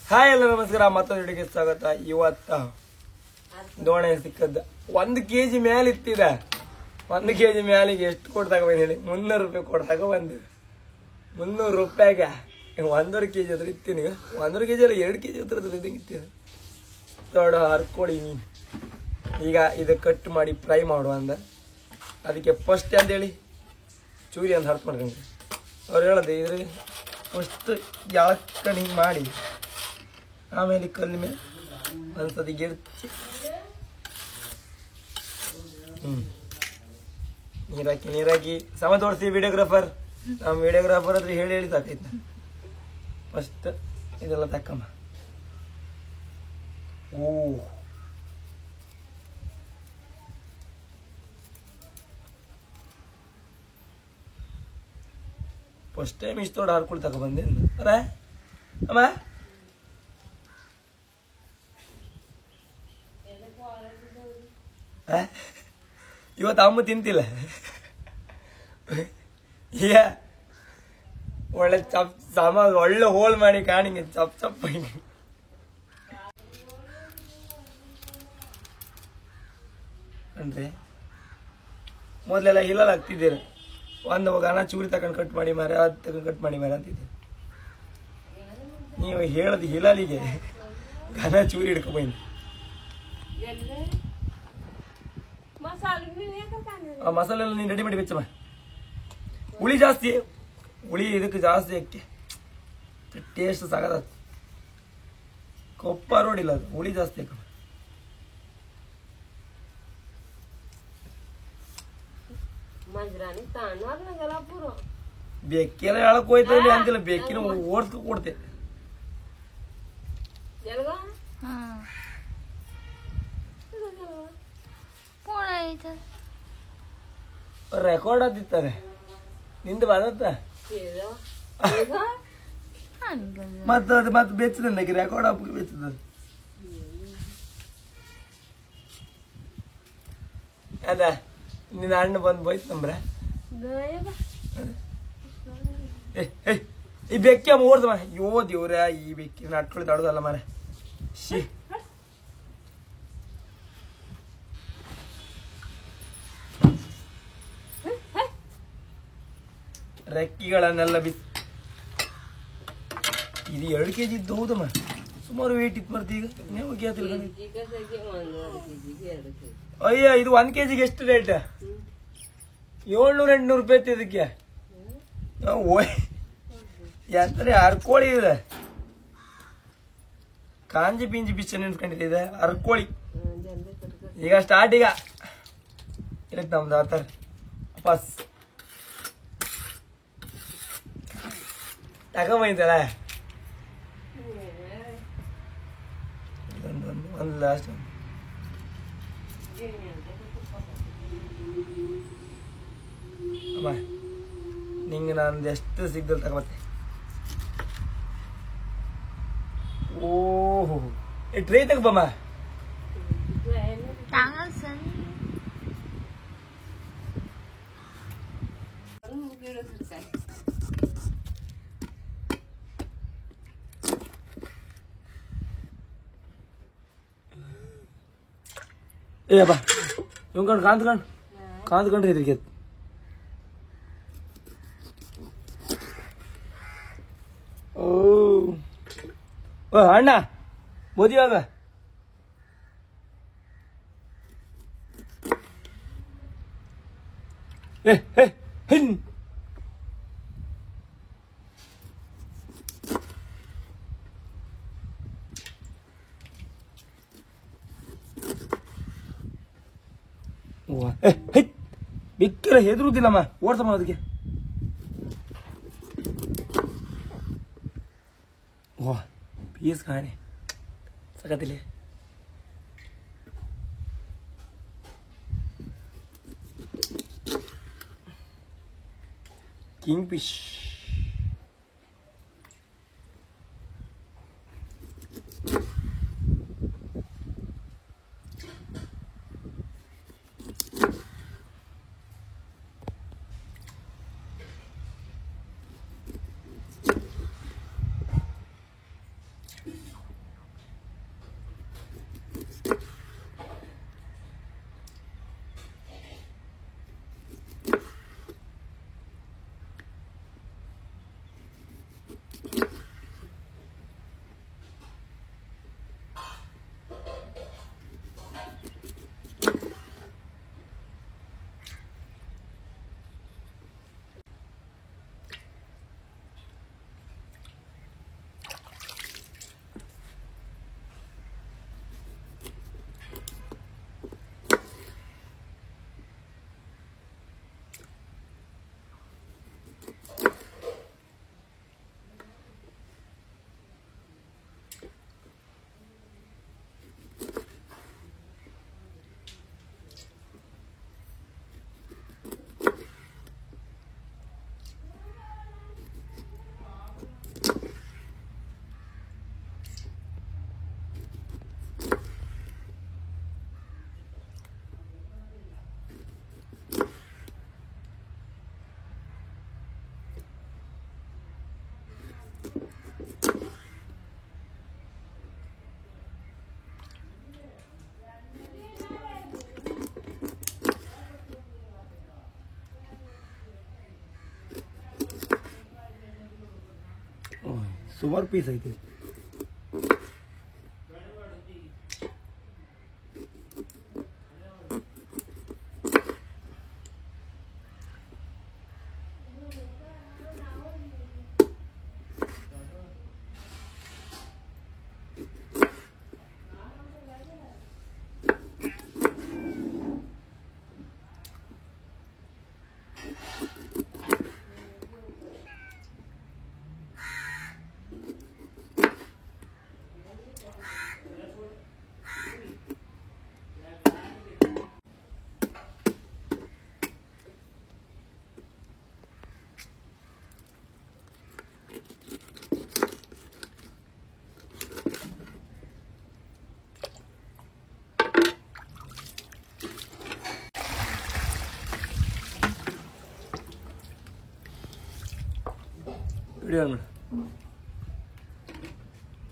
Hi ಎಲ್ಲ ನಮಸ್ಕಾರ, ಮತ್ತೊಂದು ವಿಡಿಯೋಗೆ ಸ್ವಾಗತ. ಇವತ್ತ ದೋಣೆ ಸಿಕ್ಕದ್ದ 1 kg ಮೇಲೆ ಇತ್ತಿದೆ. 1 kg ಮ್ಯಾಲಿಗೆ ಎಷ್ಟು ಕೊಡ್ತಾಗ ಹೇಳಿ? 300 ರೂಪಾಯಿ ಕೊಡ್ತಾಗ ಬಂದು 300 ರೂಪಾಯಿಗೆ 1.5 kg ಅದ್ರ ಇತ್ತೀನಿ. 1.5 kg ಅಲ್ಲ, 2 kg ಹತ್ರ ಇತ್ತಿದೆ. ದೊಡ್ಡ ಹರ್ಕೊಳ್ಳಿ ನೀನು. ಈಗ ಇದು ಕಟ್ ಮಾಡಿ ಫ್ರೈ ಮಾಡುವ ಅಂದ. ಅದಕ್ಕೆ ಫಸ್ಟ್ ಅಂತೇಳಿ ಚೂರಿ ಅಂತ ಹರ್ತ್ ಮಾಡ್ಕೊಂಡ್ರಿ. ಅವ್ರು ಹೇಳೋದು ಇದ್ರಿಗೆ ಫಸ್ಟ್ ಯಾಕಂಡು ಹಿಂಗೆ ಮಾಡಿ ಆಮೇಲೆ ಕಲ್ಲು ಮೇಲೆ ಒಂದ್ಸತಿ ಗೆಡ್ತಿ ನೀರಾಕಿ ಸಮ ತೋರಿಸ್ತೀವಿ. ವಿಡಿಯೋಗ್ರಾಫರ್ ನಮ್ಮ ವಿಡಿಯೋಗ್ರಾಫರ್ ಹತ್ರ ಹೇಳಿ ಸಾಕೈತ. ಫಸ್ಟ್ ಇದೆಲ್ಲ ತಕ್ಕಮ್ಮ. ಓ ಫಸ್ಟ್ ಟೈಮ್ ಇಷ್ಟು ದೊಡ್ಡ ಹಾರ್ಕೊಂಡು ತಗೊಬಂದೆ ಅರ ಅಮ್ಮ. ಇವತ್ತು ಅಮ್ಮ ತಿಂತಿಲ್ಲ. ಒಳ್ಳೆ ಚಪ್ ಒಳ್ಳೆ ಹೋಲ್ ಮಾಡಿ ಕಾಣಿಗೆ ಚಪ್ ಚಪ್ ಅಂದ್ರೆ ಮೊದಲೆಲ್ಲ ಹಿಲ್ಲಲ್ಲಿ ಆಗ್ತಿದ್ದೀರ. ಒಂದು ಗನ ಚೂರಿ ತಗೊಂಡು ಕಟ್ ಮಾಡಿ ಮಾರ, ಅದು ತಗೊಂಡು ಕಟ್ ಮಾಡಿ ಮಾರ ಅಂತಿದ್ದೆ. ನೀವು ಹೇಳದು ಹಿಲಾಲಿಗೆ ಗನ ಚೂರಿ ಹಿಡ್ಕೊಬಂದು ಆ ಮಸಾಲೆ ಎಲ್ಲ ನೀನು ರೆಡಿ ಮಾಡಿ ಬೆಚ್ಚಮ್ಮ. ಹುಳಿ ಜಾಸ್ತಿ, ಹುಳಿ ಇದಕ್ಕೆ ಜಾಸ್ತಿ ಅಕ್ಕಿ ಟೇಸ್ಟ್ ಸಾಗದ. ಕೊಪ್ಪ ರೋಡಿಲ್ಲ, ಅದು ಹುಳಿ ಜಾಸ್ತಿ ಅಕ್ಕ. ಬೆಕ್ಕೆಲ್ಲ ಹೇಳಕ್ ಹೋಯ್ತ ಅಂತಿಲ್ಲ, ಬೆಕ್ಕಿನ ಓಡ್ಸ್ಕೊ ಕೊಡ್ತೆ. ರೆಕಾರ್ಡ್ ಆದಿತ್ತಾರೆ ನಿಂದು ಬದತ್ತ ಮತ್ತೆ ಅದು ಮತ್ತೆ ಬೆಚ್ಚದಂದಾಗಿ ರೆಕಾರ್ಡ್ ಹಾಕಿ ಬೆಚ್ಚದ. ಅದ ನಿನ್ನ ಅಣ್ಣ ಬಂದು ಬೋಯ್ತು ನಂಬ್ರ. ಈ ಬೆಕ್ಕೆ ಓಡ್ದಮ್ಮ. ಯೋ ದೇವ್ರ, ಈ ಬೆಕ್ಕಿನ ಅಟ್ಕೊಳ್ಳಿ ತಡೋದಲ್ಲ ಮಾರ. ಶಿ ರೆಕ್ಕಿಗಳನ್ನೆಲ್ಲ ಇದು 2 kg ಇದ್ದು. ಹೌದಮ್ಮ, ಸುಮಾರು ವೇಟ್ ಇತ್ತು ಮರ್ತಿ. ಈಗ ನೀವು ಕೇಳ್ತಿಲ್ಲ. ಅಯ್ಯ, ಇದು 1 kg ಎಷ್ಟು ರೇಟ್? 700-800 ರೂಪಾಯಿ ಇತ್ತು ಇದಕ್ಕೆ. ಓಯ್ ಎಂತಾರೆ ಹರ್ಕೋಳಿ ಇದೆ. ಕಾಂಜಿ ಪಿಂಜಿ ಬಿಚ್ಚ ನೆನ್ಸ್ಕೊಂಡಿದೆ ಹರ್ಕೋಳಿ. ಈಗ ಸ್ಟಾರ್ಟ್. ಈಗ ಇರಕ್ ನಮ್ದು ಆತರ ವಾಪಸ್ ತಗೊಂಬೈತಲ್ಲ. ಒಂದು ಲಾಸ್ಟ್ ಅಮ್ಮ, ನಿಂಗೆ ನಾನು ಎಷ್ಟು ಸಿಗ್ದಲ್ ತಗೋಬತ್ತೆ. ಓಹೋ, ಟ್ರೈ ತಗೋಬಮ್ಮ. ಏಪ್ಪ ಇವ್ಕೊಂಡು ಕಾಂತ್ಕೊಂಡ್ರಿ ಇದ್ರಿಗೆ. ಓ ಅಣ್ಣ ಮದುವಾಗ ಬೆಕ್ಕೆಲ್ಲ ಹೆದರುದಿಲ್ಲಮ್ಮ, ಓಡ್ಸಮ್ಮ ಅದಕ್ಕೆ. ಓ ಪೀಸ್ ಕಾಣೆ ಸಕತ್ತಿಲ್ಲ. ಕಿಂಗ್ ಫಿಶ್ ಸುಮಾರು ಪೀಸ್ ಐತಿ.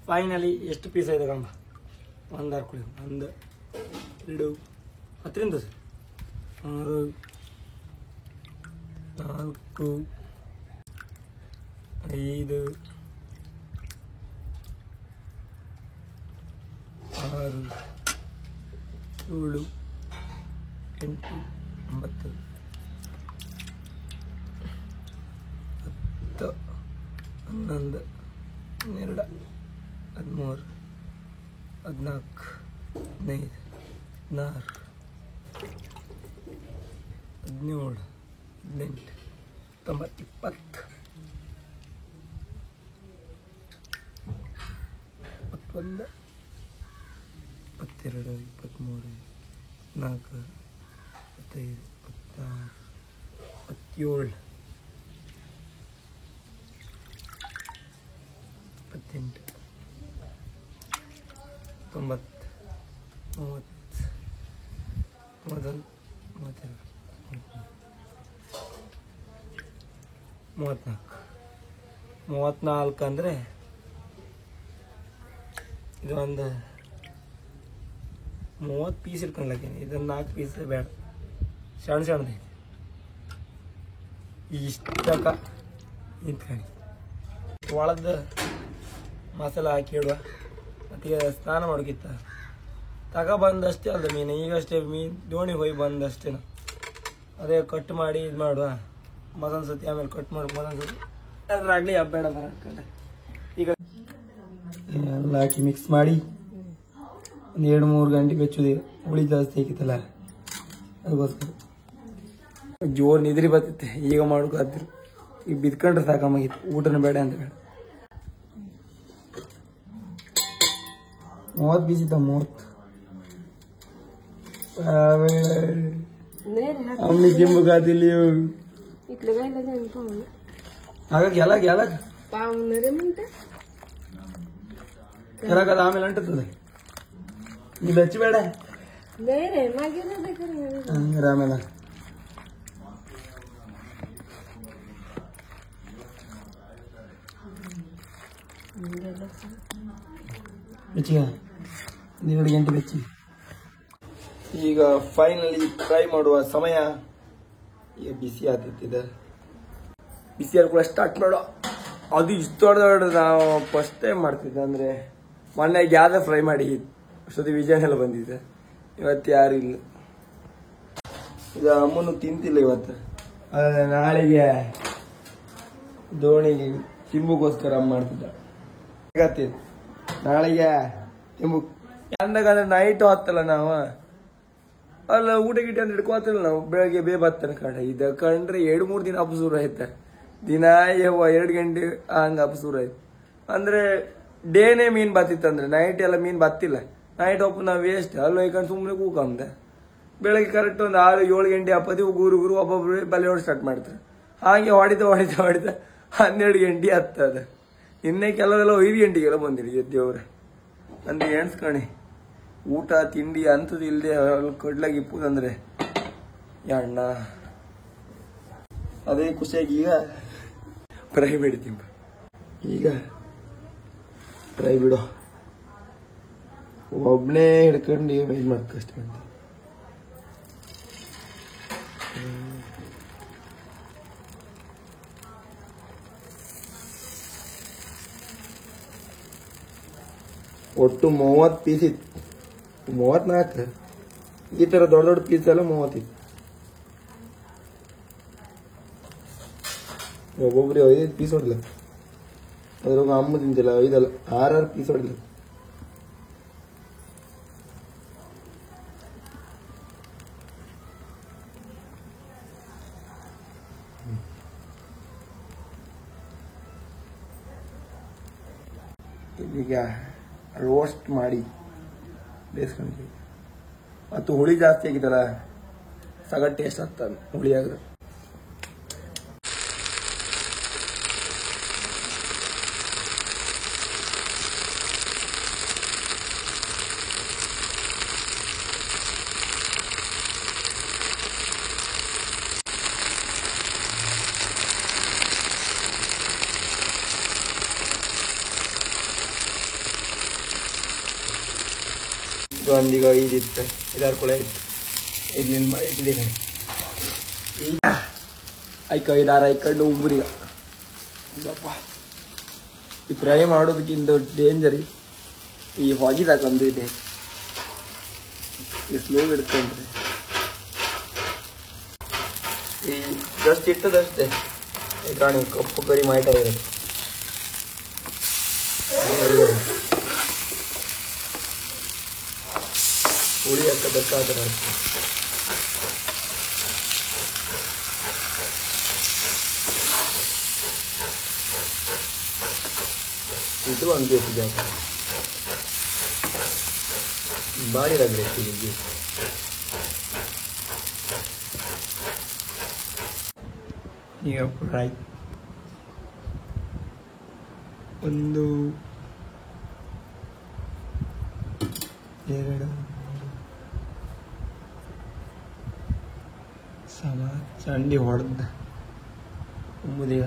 ಫೈನಲಿ ಎಷ್ಟು ಪೀಸ್ ಇದೆ ಕಂಬ? ಒಂದು ಹಾಕೊಳ್ಳಿ. 1 2 10ರಿಂದ 6 4 5 6 7 8 9 10 11 12 13 14 15 16 17 18 19 20 21 22 23 24 25 26 27 28 30 31 32 34 ಅಂದರೆ ಇದು ಒಂದು 30 ಪೀಸ್ ಇಟ್ಕೊಂಡ್ಲಾಕೇನಿ. ಇದನ್ನು 4 ಪೀಸ್ ಬೇಡ, ಸಣ್ಣದೈತಿ. ಇಷ್ಟಕ್ಕ ನಿಂತ್ಕೊಂಡು ಒಳದ ಮಸಾಲ ಹಾಕಿ ಇಡುವ. ಮತ್ತು ಸ್ನಾನ ಮಾಡೋಕ್ಕಿತ್ತ ಬಂದಷ್ಟೇ ಅಲ್ಲ ಮೀನು. ಈಗಷ್ಟೇ ಮೀನು ದೋಣಿಗೆ ಹೋಗಿ ಬಂದಷ್ಟೇ. ಅದೇ ಕಟ್ ಮಾಡಿ ಇದು ಮಾಡುವ ಮತ್ತೊಂದು ಸತಿ, ಆಮೇಲೆ ಕಟ್ ಮಾಡಿ ಮತ್ತೊಂದು ಸತಿ ಅದ್ರಾಗಲಿ ಹಬ್ಬೇಡ ಬರಕಂಡೆ. ಈಗ ಎಲ್ಲ ಹಾಕಿ ಮಿಕ್ಸ್ ಮಾಡಿ ಒಂದು 2-3 ಗಂಟೆ ಬೆಚ್ಚುದು. ಹುಳಿ ಜಾಸ್ತಿ ಹಾಕಿತ್ತಲ್ಲ ಅದಕ್ಕೋಸ್ಕರ ಜೋರು ನಿದ್ರಿ ಬರ್ತೈತೆ. ಈಗ ಮಾಡೋಕ್ಕಾದ್ರು ಈಗ ಬಿದ್ಕೊಂಡ್ರೆ ಸಾಕಮ್ಮಾಗಿತ್ತು. ಊಟನ ಬೇಡ ಅಂತ ಬೇಡ. 30 ಪೀಸ್ ಇದ್ದಾವೆ. 30 ಅಮ್ಮಿ ಕಿಂಬು ಕಾದಿಲ್ಲ ಹಾಗಾಗಿ ಎಲ್ಲ ಕೆಳಗದ ಆಮೇಲೆ ಅಂಟುತ್ತದೆ. ನೀ ಬೆಚ್ಚಬೇಡ ಆಮೇಲೆ ಬೆಚ್ಚಿಗೆ 2 ಗಂಟೆ ಬೆಚ್ಚಿ. ಈಗ ಫೈನಲಿ ಫ್ರೈ ಮಾಡುವ ಸಮಯ. ಈಗ ಬಿಸಿ ಆಗ್ತಿದೆ. ಬಿಸಿ ಆದ ಕೂಡ ಸ್ಟಾರ್ಟ್ ಮಾಡೋ. ಅದು ಇಷ್ಟು ದೊಡ್ಡ ನಾವು ಫಸ್ಟ್ ಟೈಮ್ ಮಾಡ್ತಿದ್ದೆ. ಅಂದರೆ ಮೊನ್ನೆ ಗ್ಯಾದ ಫ್ರೈ ಮಾಡಿ ಅಷ್ಟೊತ್ತಿ ವಿಜಯನೆಲ್ಲ ಬಂದಿದ್ದೆ. ಇವತ್ತು ಯಾರು ಇಲ್ಲ. ಇದು ಅಮ್ಮನು ತಿಂತಿಲ್ಲ ಇವತ್ತು. ನಾಳೆಗೆ ದೋಣಿಗೆ ತಿಂಬುಗೋಸ್ಕರ ಅಮ್ಮ ಮಾಡ್ತಿದ್ದ. ನಾಳೆಗೆ ತಿಂಬು ಅಂದಾಗ ನೈಟ್ ಹೊತ್ತಲ್ಲ ನಾವು ಅಲ್ಲ ಊಟ ಗಿಟ ಅಂತ ಹಿಡ್ಕೋತಿಲ್ಲ ನಾವು. ಬೆಳಗ್ಗೆ ಬೇಬತ್ತನ ಕಡೆ ಇದು ಕಂಡ್ರೆ 2-3 ದಿನ ಅಪಸೂರ ಐತೆ. ದಿನ 2 ಗಂಟೆ ಹಂಗೆ ಅಪಸೂರ ಐತೆ. ಅಂದರೆ ಡೇನೇ ಮೀನು ಬತ್ತಿತ್ತಂದ್ರೆ ನೈಟ್ ಎಲ್ಲ ಮೀನು ಬತ್ತಿಲ್ಲ. ನೈಟ್ ಒಪ್ಪು ನಾವು ವೇಸ್ಟ್ ಅಲ್ಲಿ ಹೋಯ್ಕೊಂಡು ಸುಮ್ಮನೆ ಕೂಕಂದೆ. ಬೆಳಗ್ಗೆ ಕರೆಕ್ಟ್ ಒಂದು 6-7 ಗಂಟೆ ಅಪ್ಪದಿ ಗುರು ಒಬ್ಬೊಬ್ರು ಬಲೆ ಹೊಡಿ ಸ್ಟಾರ್ಟ್ ಮಾಡ್ತಾರೆ. ಹಾಗೆ ಹೊಡಿತಾ 12 ಗಂಟೆ ಹತ್ತದ. ಇನ್ನೇ ಕೆಲವರೆಲ್ಲ 5 ಗಂಟೆಗೆಲ್ಲ ಬಂದಿರಿ ದೇವ್ರೆ. ಅಂದ್ರೆ ಎಣ್ಸ್ಕಣಿ ಊಟ ತಿಂಡಿ ಅಂಥದ್ದು ಇಲ್ಲದೆ ಕಡ್ಲಾಗಿ ಇಪ್ಪುದಂದ್ರೆ ಅಣ್ಣ ಅದೇ ಖುಷಿಯಾಗಿ ಈಗ ಫ್ರೈ ಬಿಡ್ತೀವಿ. ಈಗ ಫ್ರೈ ಬಿಡೋ ಒಬ್ಬನೇ ಹಿಡ್ಕೊಂಡು ಇದು ಮಾಡ್ಕ ಕಷ್ಟ ಅಂತ. ಒಟ್ಟು 30 ಪೀಸ್ ಇತ್ತು. 34 ಈ ಥರ ದೊಡ್ಡ ದೊಡ್ಡ ಪೀಸ್ ಎಲ್ಲ 30 ಇತ್ತು. ಒಬ್ಬೊಬ್ರಿಗೆ 5 ಪೀಸ್ ಹೊಡ್ಲ. ಅದ್ರಾಗ ಅಮ್ಮ ತಿಂತಿಲ್ಲ 5 ಅಲ್ಲ 6 ಪೀಸ್ ಹೊಡ್ಲ. ಈಗ ರೋಸ್ಟ್ ಮಾಡಿ ಬೇಯಿಸ್ಕೊಂಡ್ವಿ. ಮತ್ತು ಹುಳಿ ಜಾಸ್ತಿ ಆಗಿತ್ತಲ್ಲ ಸಗಟ್ ಟೇಸ್ಟ್ ಆಗ್ತದೆ ಹುಳಿ ಆದ್ರೆ. ಒಂದೀಗ 5 ಇತ್ತು 5-6 ಕೊಳೆ ಇತ್ತು. ಇಲ್ಲಿಂದ ಮಾಡಿಟ್ಟಿದೆ ಈಗ ಐಕ 5-6 ಐಕಂಡು ಉಬ್ಬರಿಗ ಇದಪ್ಪ. ಈ ಫ್ರೈ ಮಾಡೋದಕ್ಕಿಂತ ಡೇಂಜರಿ ಈ ಹೊಗಿದಾಕಂದು ಇದೆ. ಈ ಸ್ಲೋ ಇಡ್ಕೊಂಡ್ರೆ ಈ ಜಸ್ಟ್ ಇಟ್ಟದಷ್ಟೇ ಈ ಕಾಣಿ ಕಪ್ಪು ಕರಿ ಮಾಯಿಟ ಇರುತ್ತೆ. ಹುಳಿ ಹಾಕಬೇಕಾದ್ರೆ ಇದು ಒಂದು ಬೇಸಿಗೆ ಭಾರಿ ರಗಡೆ. ಈಗ ಫ್ರೈ 1 2 ಸಮ ಚಂಡಿ ಹೊಡೆದ ಮುದಿಗ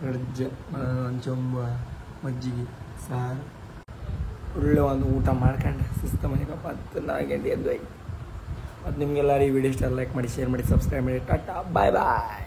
ಗಡ್ಜ ಚೊಂಬ ಮಜ್ಜಿಗೆ ಸಾರು ಒಳ್ಳೆ ಒಂದು ಊಟ ಮಾಡ್ಕೊಂಡು ಸುಸ್ತ ಮನೆಗೆ 4 ಗಂಟೆ ಎದ್ದು ಆಯ್ತು. ಮತ್ತು ನಿಮಗೆಲ್ಲರೂ ಈ ವಿಡಿಯೋ ಇಷ್ಟ ಲೈಕ್ ಮಾಡಿ, ಶೇರ್ ಮಾಡಿ, ಸಬ್ಸ್ಕ್ರೈಬ್ ಮಾಡಿ. ಟಾಟಾ ಬಾಯ್ ಬಾಯ್.